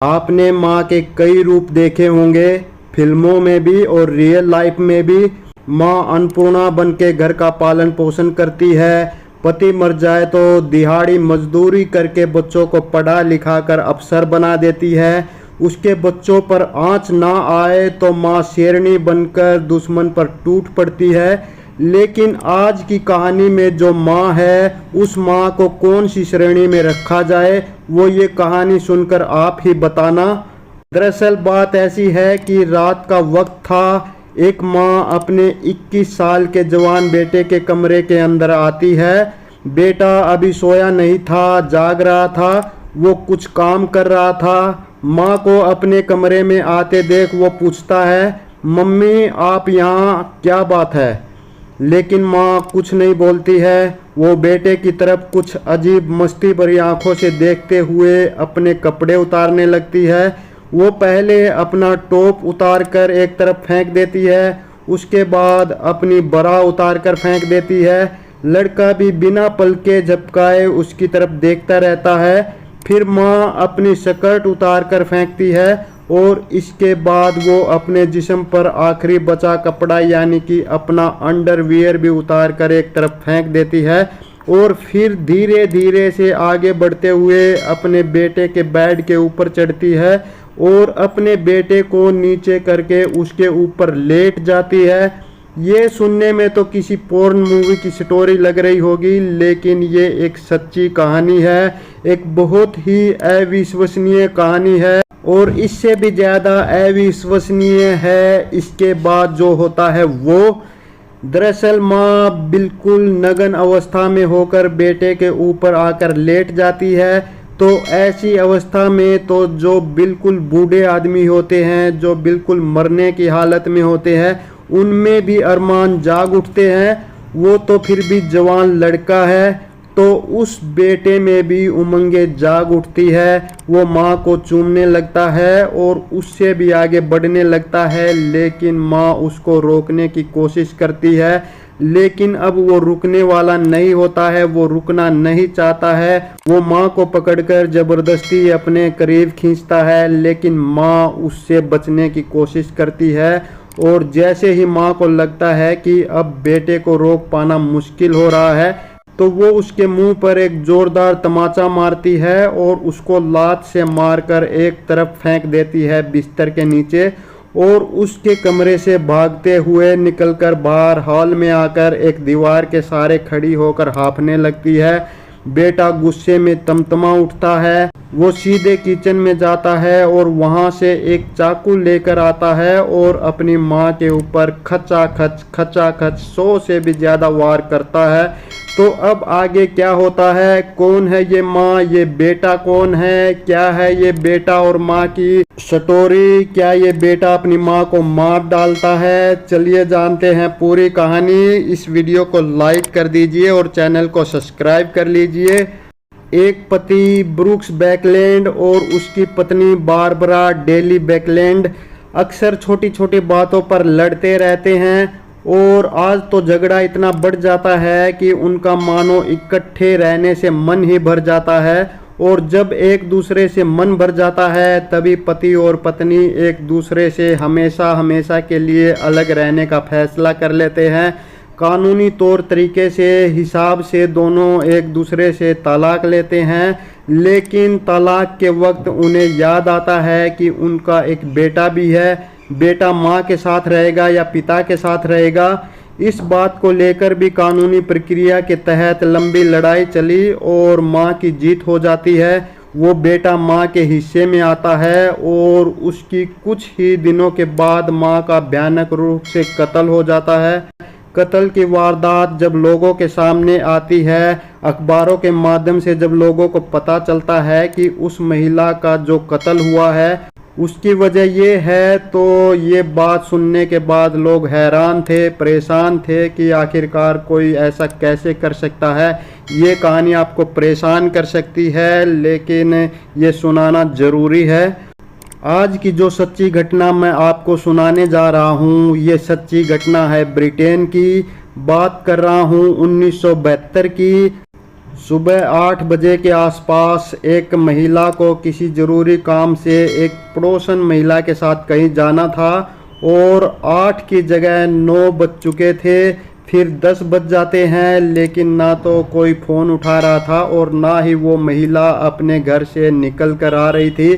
आपने माँ के कई रूप देखे होंगे, फिल्मों में भी और रियल लाइफ में भी। माँ अन्नपूर्णा बन के घर का पालन पोषण करती है। पति मर जाए तो दिहाड़ी मजदूरी करके बच्चों को पढ़ा लिखा कर अफसर बना देती है। उसके बच्चों पर आँच ना आए तो माँ शेरनी बनकर दुश्मन पर टूट पड़ती है। लेकिन आज की कहानी में जो माँ है, उस माँ को कौन सी श्रेणी में रखा जाए, वो ये कहानी सुनकर आप ही बताना। दरअसल बात ऐसी है कि रात का वक्त था। एक माँ अपने 21 साल के जवान बेटे के कमरे के अंदर आती है। बेटा अभी सोया नहीं था, जाग रहा था, वो कुछ काम कर रहा था। माँ को अपने कमरे में आते देख वो पूछता है, मम्मी आप यहाँ, क्या बात है? लेकिन माँ कुछ नहीं बोलती है। वो बेटे की तरफ कुछ अजीब मस्ती भरी आंखों से देखते हुए अपने कपड़े उतारने लगती है। वो पहले अपना टॉप उतार कर एक तरफ फेंक देती है, उसके बाद अपनी बरा उतार कर फेंक देती है। लड़का भी बिना पलके झपकाए उसकी तरफ देखता रहता है। फिर माँ अपनी स्कर्ट उतार कर फेंकती है और इसके बाद वो अपने जिस्म पर आखिरी बचा कपड़ा यानी कि अपना अंडरवियर भी उतार कर एक तरफ फेंक देती है और फिर धीरे धीरे से आगे बढ़ते हुए अपने बेटे के बेड के ऊपर चढ़ती है और अपने बेटे को नीचे करके उसके ऊपर लेट जाती है। ये सुनने में तो किसी पोर्न मूवी की स्टोरी लग रही होगी, लेकिन ये एक सच्ची कहानी है, एक बहुत ही अविश्वसनीय कहानी है। और इससे भी ज़्यादा अविश्वसनीय है इसके बाद जो होता है वो। दरअसल माँ बिल्कुल नग्न अवस्था में होकर बेटे के ऊपर आकर लेट जाती है। तो ऐसी अवस्था में तो जो बिल्कुल बूढ़े आदमी होते हैं, जो बिल्कुल मरने की हालत में होते हैं, उनमें भी अरमान जाग उठते हैं। वो तो फिर भी जवान लड़का है, तो उस बेटे में भी उमंगे जाग उठती है। वो माँ को चूमने लगता है और उससे भी आगे बढ़ने लगता है, लेकिन माँ उसको रोकने की कोशिश करती है। लेकिन अब वो रुकने वाला नहीं होता है, वो रुकना नहीं चाहता है। वो माँ को पकड़कर जबरदस्ती अपने करीब खींचता है, लेकिन माँ उससे बचने की कोशिश करती है। और जैसे ही माँ को लगता है कि अब बेटे को रोक पाना मुश्किल हो रहा है, तो वो उसके मुंह पर एक जोरदार तमाचा मारती है और उसको लात से मारकर एक तरफ फेंक देती है बिस्तर के नीचे। और उसके कमरे से भागते हुए निकलकर बाहर हॉल में आकर एक दीवार के सहारे खड़ी होकर हाँफने लगती है। बेटा गुस्से में तमतमा उठता है। वो सीधे किचन में जाता है और वहां से एक चाकू लेकर आता है और अपनी माँ के ऊपर खचाखच 100 से भी ज़्यादा वार करता है। तो अब आगे क्या होता है, कौन है ये माँ, ये बेटा कौन है, क्या है ये बेटा और माँ की स्टोरी, क्या ये बेटा अपनी माँ को मार डालता है? चलिए जानते हैं पूरी कहानी। इस वीडियो को लाइक कर दीजिए और चैनल को सब्सक्राइब कर लीजिए। एक पति ब्रूक्स बैकलैंड और उसकी पत्नी बारबरा डेली बैकलैंड अक्सर छोटी छोटी बातों पर लड़ते रहते हैं और आज तो झगड़ा इतना बढ़ जाता है कि उनका मानो इकट्ठे रहने से मन ही भर जाता है। और जब एक दूसरे से मन भर जाता है तभी पति और पत्नी एक दूसरे से हमेशा हमेशा के लिए अलग रहने का फैसला कर लेते हैं। कानूनी तौर तरीके से हिसाब से दोनों एक दूसरे से तलाक लेते हैं, लेकिन तलाक के वक्त उन्हें याद आता है कि उनका एक बेटा भी है। बेटा माँ के साथ रहेगा या पिता के साथ रहेगा, इस बात को लेकर भी कानूनी प्रक्रिया के तहत लंबी लड़ाई चली और माँ की जीत हो जाती है। वो बेटा माँ के हिस्से में आता है और उसकी कुछ ही दिनों के बाद माँ का भयानक रूप से कत्ल हो जाता है। कत्ल की वारदात जब लोगों के सामने आती है, अखबारों के माध्यम से जब लोगों को पता चलता है कि उस महिला का जो कत्ल हुआ है उसकी वजह ये है, तो ये बात सुनने के बाद लोग हैरान थे, परेशान थे कि आखिरकार कोई ऐसा कैसे कर सकता है। ये कहानी आपको परेशान कर सकती है, लेकिन ये सुनाना ज़रूरी है। आज की जो सच्ची घटना मैं आपको सुनाने जा रहा हूँ, ये सच्ची घटना है ब्रिटेन की। बात कर रहा हूँ 1972 की, सुबह 8 बजे के आसपास एक महिला को किसी ज़रूरी काम से एक पड़ोसन महिला के साथ कहीं जाना था और 8 की जगह 9 बज चुके थे। फिर 10 बज जाते हैं, लेकिन ना तो कोई फ़ोन उठा रहा था और ना ही वो महिला अपने घर से निकल कर आ रही थी।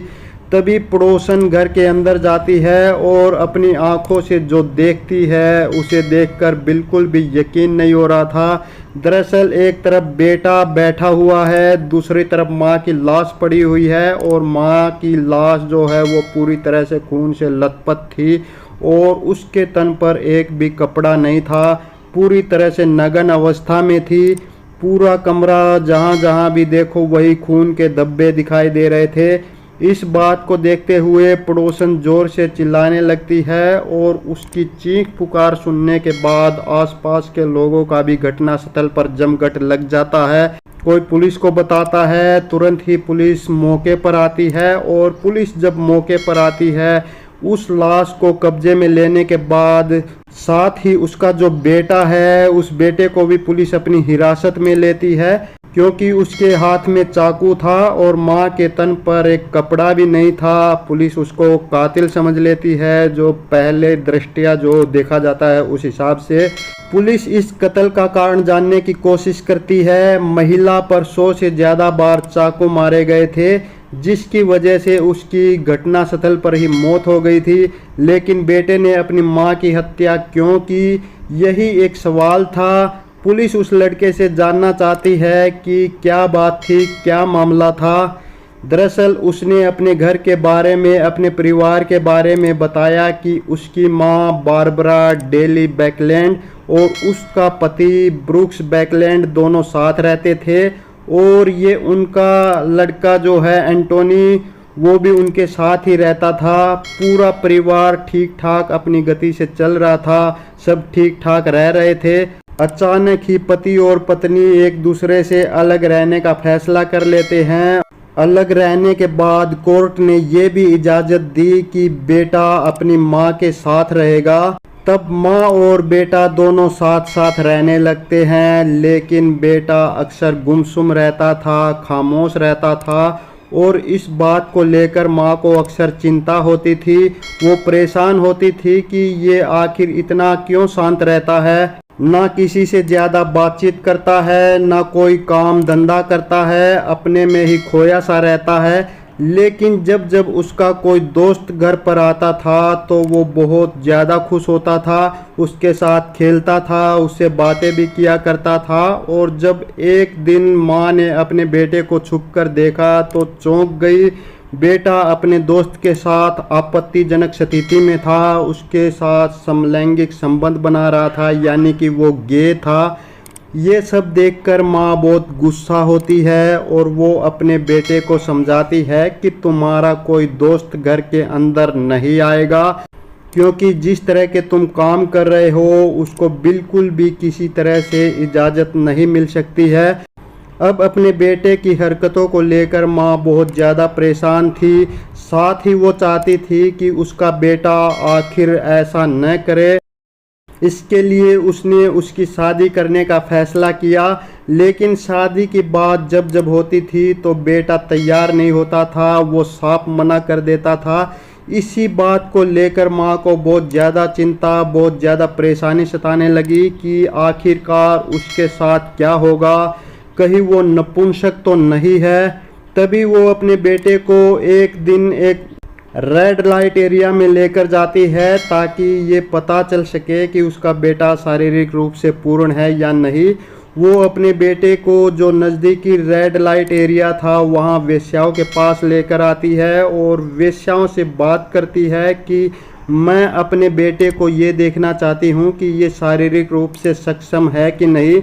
तभी पड़ोसन घर के अंदर जाती है और अपनी आंखों से जो देखती है उसे देखकर बिल्कुल भी यकीन नहीं हो रहा था। दरअसल एक तरफ बेटा बैठा हुआ है, दूसरी तरफ माँ की लाश पड़ी हुई है और माँ की लाश जो है वो पूरी तरह से खून से लथपथ थी और उसके तन पर एक भी कपड़ा नहीं था, पूरी तरह से नग्न अवस्था में थी। पूरा कमरा जहाँ जहाँ भी देखो वही खून के धब्बे दिखाई दे रहे थे। इस बात को देखते हुए पड़ोसन जोर से चिल्लाने लगती है और उसकी चीख पुकार सुनने के बाद आसपास के लोगों का भी घटना स्थल पर जमघट लग जाता है। कोई पुलिस को बताता है, तुरंत ही पुलिस मौके पर आती है और पुलिस जब मौके पर आती है उस लाश को कब्जे में लेने के बाद साथ ही उसका जो बेटा है उस बेटे को भी पुलिस अपनी हिरासत में लेती है, क्योंकि उसके हाथ में चाकू था और माँ के तन पर एक कपड़ा भी नहीं था। पुलिस उसको कातिल समझ लेती है, जो पहले दृष्टया जो देखा जाता है उस हिसाब से। पुलिस इस कत्ल का कारण जानने की कोशिश करती है। महिला पर 100 से ज़्यादा बार चाकू मारे गए थे, जिसकी वजह से उसकी घटना स्थल पर ही मौत हो गई थी। लेकिन बेटे ने अपनी मां की हत्या क्यों की, यही एक सवाल था। पुलिस उस लड़के से जानना चाहती है कि क्या बात थी, क्या मामला था। दरअसल उसने अपने घर के बारे में, अपने परिवार के बारे में बताया कि उसकी मां बारबरा डेली बैकलैंड और उसका पति ब्रूक्स बैकलैंड दोनों साथ रहते थे और ये उनका लड़का जो है एंटोनी, वो भी उनके साथ ही रहता था। पूरा परिवार ठीक ठाक अपनी गति से चल रहा था, सब ठीक ठाक रह रहे थे। अचानक ही पति और पत्नी एक दूसरे से अलग रहने का फैसला कर लेते हैं। अलग रहने के बाद कोर्ट ने ये भी इजाज़त दी कि बेटा अपनी माँ के साथ रहेगा। तब माँ और बेटा दोनों साथ साथ रहने लगते हैं, लेकिन बेटा अक्सर गुमसुम रहता था, खामोश रहता था और इस बात को लेकर माँ को अक्सर चिंता होती थी। वो परेशान होती थी कि ये आखिर इतना क्यों शांत रहता है, ना किसी से ज़्यादा बातचीत करता है, ना कोई काम धंधा करता है, अपने में ही खोया सा रहता है। लेकिन जब जब उसका कोई दोस्त घर पर आता था तो वो बहुत ज़्यादा खुश होता था, उसके साथ खेलता था, उससे बातें भी किया करता था। और जब एक दिन माँ ने अपने बेटे को छुपकर देखा तो चौंक गई। बेटा अपने दोस्त के साथ आपत्तिजनक स्थिति में था, उसके साथ समलैंगिक संबंध बना रहा था, यानी कि वो गे था। ये सब देखकर माँ बहुत गुस्सा होती है और वो अपने बेटे को समझाती है कि तुम्हारा कोई दोस्त घर के अंदर नहीं आएगा, क्योंकि जिस तरह के तुम काम कर रहे हो उसको बिल्कुल भी किसी तरह से इजाज़त नहीं मिल सकती है। अब अपने बेटे की हरकतों को लेकर माँ बहुत ज़्यादा परेशान थी। साथ ही वो चाहती थी कि उसका बेटा आखिर ऐसा न करे। इसके लिए उसने उसकी शादी करने का फैसला किया, लेकिन शादी की बात जब जब होती थी तो बेटा तैयार नहीं होता था, वो साफ मना कर देता था। इसी बात को लेकर माँ को बहुत ज़्यादा चिंता, बहुत ज़्यादा परेशानी सताने लगी कि आखिरकार उसके साथ क्या होगा, कहीं वो नपुंसक तो नहीं है। तभी वो अपने बेटे को एक दिन एक रेड लाइट एरिया में लेकर जाती है ताकि ये पता चल सके कि उसका बेटा शारीरिक रूप से पूर्ण है या नहीं। वो अपने बेटे को जो नज़दीकी रेड लाइट एरिया था वहाँ वेश्याओं के पास लेकर आती है और वेश्याओं से बात करती है कि मैं अपने बेटे को ये देखना चाहती हूँ कि ये शारीरिक रूप से सक्षम है कि नहीं।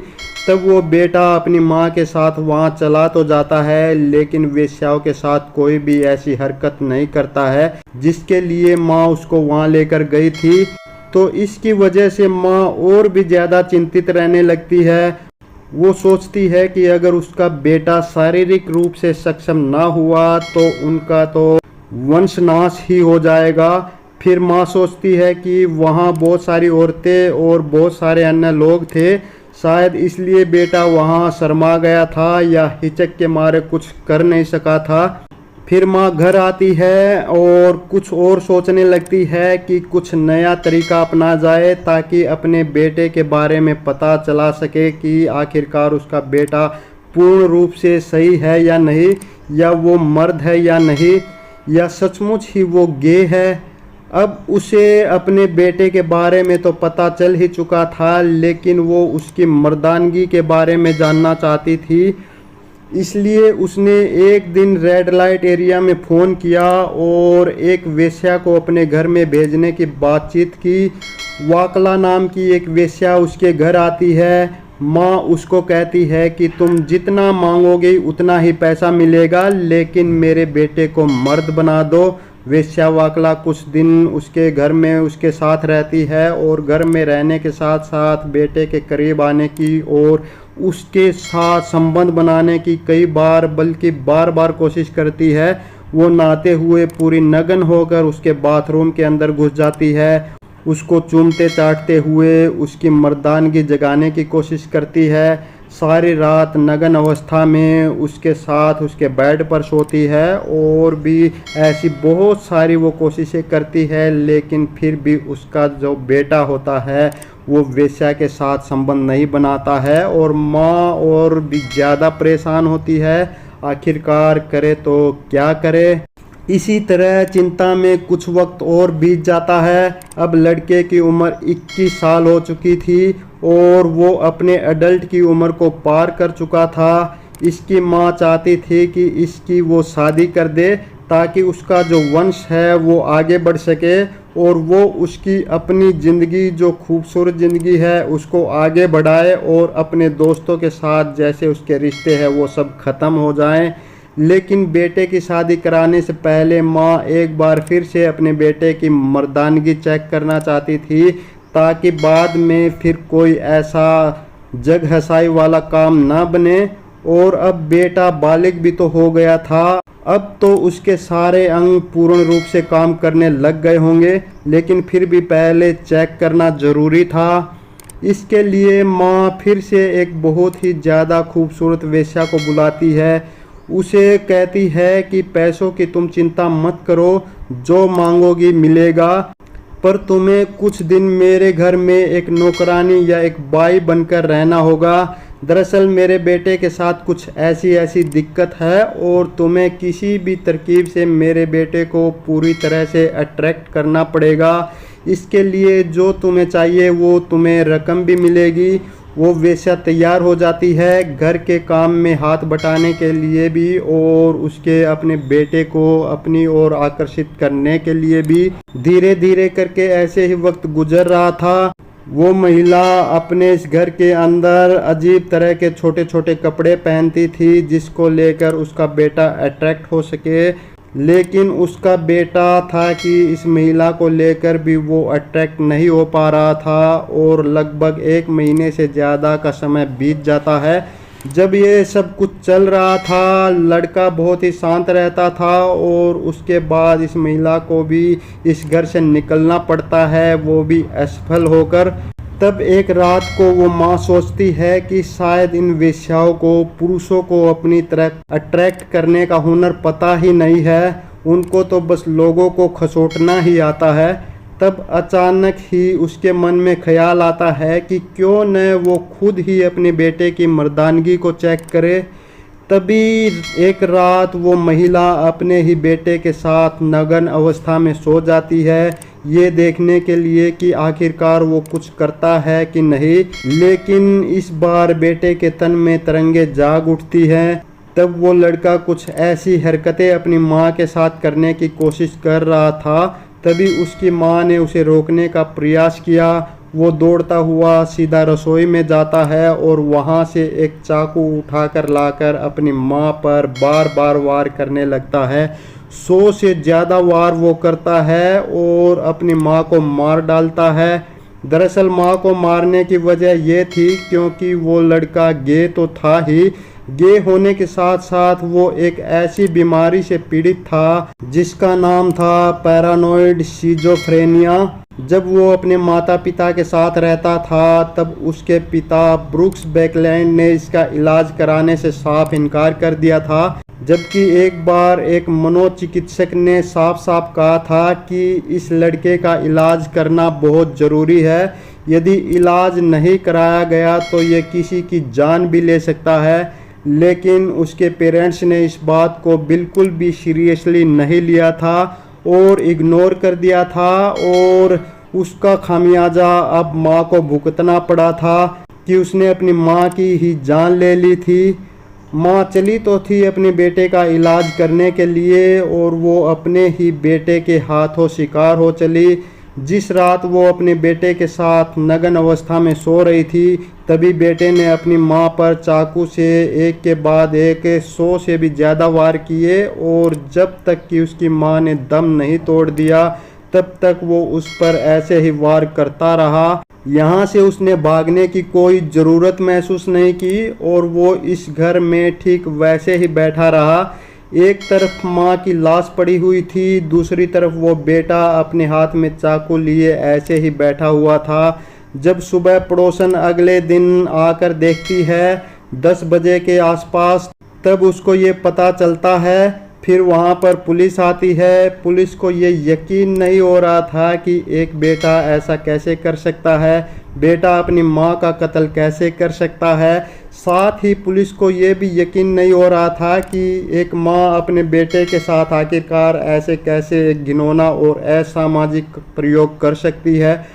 तब वो बेटा अपनी माँ के साथ वहाँ चला तो जाता है, लेकिन वेश्याओं के साथ कोई भी ऐसी हरकत नहीं करता है जिसके लिए माँ उसको वहाँ लेकर गई थी। तो इसकी वजह से माँ और भी ज़्यादा चिंतित रहने लगती है। वो सोचती है कि अगर उसका बेटा शारीरिक रूप से सक्षम ना हुआ तो उनका तो वंशनाश ही हो जाएगा। फिर माँ सोचती है कि वहाँ बहुत सारी औरतें और बहुत सारे अन्य लोग थे, शायद इसलिए बेटा वहाँ शर्मा गया था या हिचक के मारे कुछ कर नहीं सका था। फिर माँ घर आती है और कुछ और सोचने लगती है कि कुछ नया तरीका अपना जाए ताकि अपने बेटे के बारे में पता चला सके कि आखिरकार उसका बेटा पूर्ण रूप से सही है या नहीं, या वो मर्द है या नहीं, या सचमुच ही वो गे है। अब उसे अपने बेटे के बारे में तो पता चल ही चुका था, लेकिन वो उसकी मर्दानगी के बारे में जानना चाहती थी। इसलिए उसने एक दिन रेड लाइट एरिया में फ़ोन किया और एक वेश्या को अपने घर में भेजने की बातचीत की। वाकला नाम की एक वेश्या उसके घर आती है। माँ उसको कहती है कि तुम जितना मांगोगे उतना ही पैसा मिलेगा, लेकिन मेरे बेटे को मर्द बना दो। वेश्या वाकला कुछ दिन उसके घर में उसके साथ रहती है और घर में रहने के साथ साथ बेटे के करीब आने की और उसके साथ संबंध बनाने की कई बार बल्कि बार बार कोशिश करती है। वो नहाते हुए पूरी नग्न होकर उसके बाथरूम के अंदर घुस जाती है, उसको चूमते चाटते हुए उसकी मर्दानगी जगाने की कोशिश करती है। सारी रात नग्न अवस्था में उसके साथ उसके बेड पर सोती है और भी ऐसी बहुत सारी वो कोशिशें करती है, लेकिन फिर भी उसका जो बेटा होता है वो वेश्या के साथ संबंध नहीं बनाता है और माँ और भी ज़्यादा परेशान होती है। आखिरकार करे तो क्या करे। इसी तरह चिंता में कुछ वक्त और बीत जाता है। अब लड़के की उम्र 21 साल हो चुकी थी और वो अपने एडल्ट की उम्र को पार कर चुका था। इसकी माँ चाहती थी कि इसकी वो शादी कर दे ताकि उसका जो वंश है वो आगे बढ़ सके और वो उसकी अपनी ज़िंदगी, जो खूबसूरत ज़िंदगी है, उसको आगे बढ़ाए और अपने दोस्तों के साथ जैसे उसके रिश्ते हैं वो सब ख़त्म हो जाएं। लेकिन बेटे की शादी कराने से पहले माँ एक बार फिर से अपने बेटे की मर्दानगी चेक करना चाहती थी ताकि बाद में फिर कोई ऐसा जग हंसाई वाला काम ना बने। और अब बेटा बालिग भी तो हो गया था, अब तो उसके सारे अंग पूर्ण रूप से काम करने लग गए होंगे, लेकिन फिर भी पहले चेक करना ज़रूरी था। इसके लिए माँ फिर से एक बहुत ही ज़्यादा खूबसूरत वेश्या को बुलाती है। उसे कहती है कि पैसों की तुम चिंता मत करो, जो मांगोगी मिलेगा, पर तुम्हें कुछ दिन मेरे घर में एक नौकरानी या एक बाई बनकर रहना होगा। दरअसल मेरे बेटे के साथ कुछ ऐसी दिक्कत है और तुम्हें किसी भी तरकीब से मेरे बेटे को पूरी तरह से अट्रैक्ट करना पड़ेगा। इसके लिए जो तुम्हें चाहिए वो तुम्हें रकम भी मिलेगी। वो वेश्या तैयार हो जाती है घर के काम में हाथ बटाने के लिए भी और उसके अपने बेटे को अपनी ओर आकर्षित करने के लिए भी। धीरे धीरे करके ऐसे ही वक्त गुजर रहा था। वो महिला अपने इस घर के अंदर अजीब तरह के छोटे छोटे कपड़े पहनती थी जिसको लेकर उसका बेटा अट्रैक्ट हो सके, लेकिन उसका बेटा था कि इस महिला को लेकर भी वो अट्रैक्ट नहीं हो पा रहा था और लगभग 1 महीने से ज़्यादा का समय बीत जाता है। जब ये सब कुछ चल रहा था, लड़का बहुत ही शांत रहता था और उसके बाद इस महिला को भी इस घर से निकलना पड़ता है, वो भी असफल होकर। तब एक रात को वो माँ सोचती है कि शायद इन वेश्याओं को पुरुषों को अपनी तरफ अट्रैक्ट करने का हुनर पता ही नहीं है, उनको तो बस लोगों को खसोटना ही आता है। तब अचानक ही उसके मन में ख्याल आता है कि क्यों न वो खुद ही अपने बेटे की मर्दानगी को चेक करे। तभी एक रात वो महिला अपने ही बेटे के साथ नग्न अवस्था में सो जाती है, ये देखने के लिए कि आखिरकार वो कुछ करता है कि नहीं। लेकिन इस बार बेटे के तन में तरंगे जाग उठती हैं। तब वो लड़का कुछ ऐसी हरकतें अपनी माँ के साथ करने की कोशिश कर रहा था। तभी उसकी माँ ने उसे रोकने का प्रयास किया। वो दौड़ता हुआ सीधा रसोई में जाता है और वहाँ से एक चाकू उठाकर लाकर अपनी माँ पर बार बार वार करने लगता है। 100 से ज़्यादा वार वो करता है और अपनी माँ को मार डालता है। दरअसल माँ को मारने की वजह ये थी क्योंकि वो लड़का गे तो था ही, गे होने के साथ साथ वो एक ऐसी बीमारी से पीड़ित था जिसका नाम था पैरानॉइड शिज़ोफ्रेनिया। जब वो अपने माता पिता के साथ रहता था तब उसके पिता ब्रूक्स बेकलैंड ने इसका इलाज कराने से साफ इनकार कर दिया था, जबकि एक बार एक मनोचिकित्सक ने साफ साफ कहा था कि इस लड़के का इलाज करना बहुत ज़रूरी है। यदि इलाज नहीं कराया गया तो ये किसी की जान भी ले सकता है। लेकिन उसके पेरेंट्स ने इस बात को बिल्कुल भी सीरियसली नहीं लिया था और इग्नोर कर दिया था, और उसका खामियाजा अब माँ को भुगतना पड़ा था कि उसने अपनी माँ की ही जान ले ली थी। माँ चली तो थी अपने बेटे का इलाज करने के लिए, और वो अपने ही बेटे के हाथों शिकार हो चली। जिस रात वो अपने बेटे के साथ नग्न अवस्था में सो रही थी, तभी बेटे ने अपनी मां पर चाकू से एक के बाद एक 100 से भी ज़्यादा वार किए, और जब तक कि उसकी मां ने दम नहीं तोड़ दिया तब तक वो उस पर ऐसे ही वार करता रहा। यहाँ से उसने भागने की कोई ज़रूरत महसूस नहीं की, और वो इस घर में ठीक वैसे ही बैठा रहा। एक तरफ माँ की लाश पड़ी हुई थी, दूसरी तरफ वो बेटा अपने हाथ में चाकू लिए ऐसे ही बैठा हुआ था। जब सुबह पड़ोसन अगले दिन आकर देखती है 10 बजे के आसपास, तब उसको ये पता चलता है। फिर वहाँ पर पुलिस आती है। पुलिस को ये यकीन नहीं हो रहा था कि एक बेटा ऐसा कैसे कर सकता है, बेटा अपनी माँ का कत्ल कैसे कर सकता है। साथ ही पुलिस को ये भी यकीन नहीं हो रहा था कि एक माँ अपने बेटे के साथ आखिरकार ऐसे कैसे एक घिनौना और असामाजिक प्रयोग कर सकती है,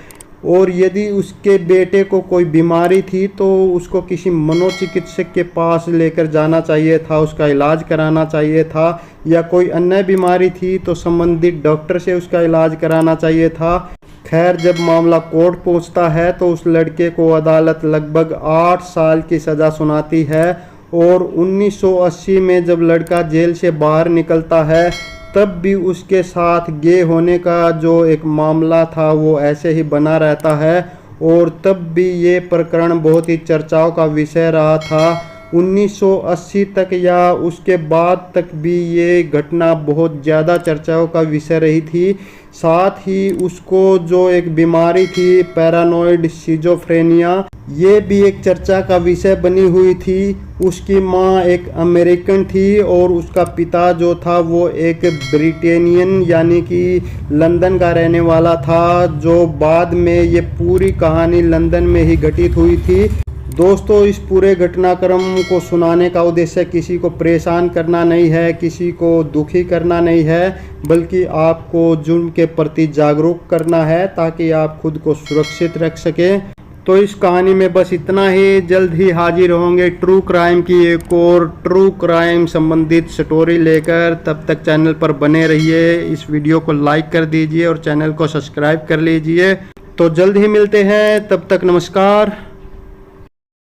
और यदि उसके बेटे को कोई बीमारी थी तो उसको किसी मनोचिकित्सक के पास लेकर जाना चाहिए था, उसका इलाज कराना चाहिए था, या कोई अन्य बीमारी थी तो संबंधित डॉक्टर से उसका इलाज कराना चाहिए था। खैर, जब मामला कोर्ट पहुंचता है तो उस लड़के को अदालत लगभग 8 साल की सज़ा सुनाती है, और 1980 में जब लड़का जेल से बाहर निकलता है तब भी उसके साथ गे होने का जो एक मामला था वो ऐसे ही बना रहता है, और तब भी ये प्रकरण बहुत ही चर्चाओं का विषय रहा था। 1980 तक या उसके बाद तक भी ये घटना बहुत ज़्यादा चर्चाओं का विषय रही थी। साथ ही उसको जो एक बीमारी थी पैरानॉइड शिजोफ्रेनिया, ये भी एक चर्चा का विषय बनी हुई थी। उसकी माँ एक अमेरिकन थी और उसका पिता जो था वो एक ब्रिटेनियन यानी कि लंदन का रहने वाला था, जो बाद में ये पूरी कहानी लंदन में ही घटित हुई थी। दोस्तों, इस पूरे घटनाक्रम को सुनाने का उद्देश्य किसी को परेशान करना नहीं है, किसी को दुखी करना नहीं है, बल्कि आपको जुर्म के प्रति जागरूक करना है ताकि आप खुद को सुरक्षित रख सकें। तो इस कहानी में बस इतना ही। जल्द ही हाजिर होंगे ट्रू क्राइम की एक और ट्रू क्राइम संबंधित स्टोरी लेकर। तब तक चैनल पर बने रहिए, इस वीडियो को लाइक कर दीजिए और चैनल को सब्सक्राइब कर लीजिए। तो जल्द ही मिलते हैं, तब तक नमस्कार।